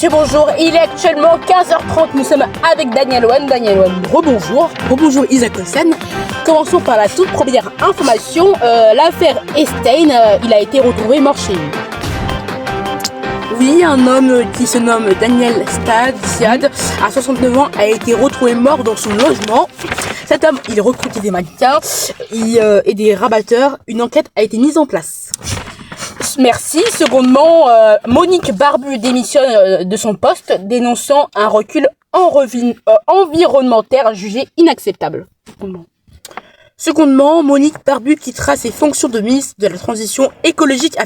monsieur, bonjour. Il est actuellement 15h30. Nous sommes avec Daniel One. Daniel One, rebonjour. Rebonjour Isaac Hassan. Commençons par la toute première information. L'affaire Epstein, il a été retrouvé mort chez lui. Oui, un homme qui se nomme Daniel Siad, à 69 ans, a été retrouvé mort dans son logement. Cet homme, il recrutait des mannequins et des rabatteurs. Une enquête a été mise en place. Merci. Secondement, Monique Barbu démissionne de son poste, dénonçant un recul environnemental jugé inacceptable. Secondement, Monique Barbu quittera ses fonctions de ministre de la Transition écologique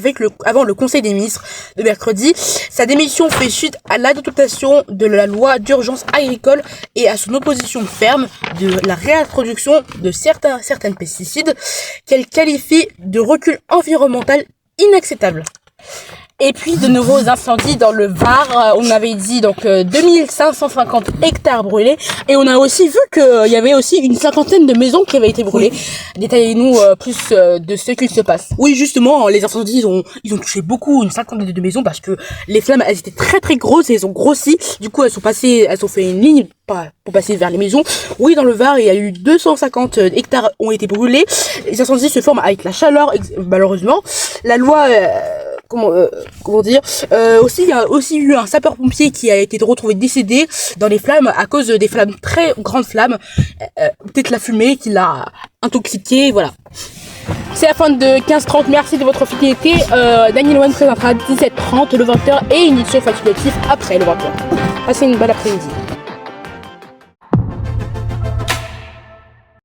avant le Conseil des ministres de mercredi. Sa démission fait suite à l'adoption de la loi d'urgence agricole et à son opposition ferme de la réintroduction de certains pesticides qu'elle qualifie de recul environnemental inacceptable. Et puis de nouveaux incendies dans le Var, on avait dit donc 2550 hectares brûlés, et on a aussi vu qu'il y avait aussi une cinquantaine de maisons qui avaient été brûlées. Oui. Détaillez-nous plus de ce qu'il se passe. Oui, justement, les incendies ils ont touché une cinquantaine de maisons parce que les flammes elles étaient très très grosses et elles ont grossi. Du coup, elles ont fait une ligne pour passer vers les maisons. Oui, dans le Var, il y a eu 250 hectares ont été brûlés. Les incendies se forment avec la chaleur, malheureusement. La loi aussi il y a aussi eu un sapeur-pompier qui a été retrouvé décédé dans les flammes à cause des flammes, très grandes flammes, peut-être la fumée qui l'a intoxiqué, voilà. C'est la fin de 15h30, merci de votre fidélité. Daniel One présentera à 17h30 le 20h et une édition facultative après le 20h. Passez une bonne après-midi.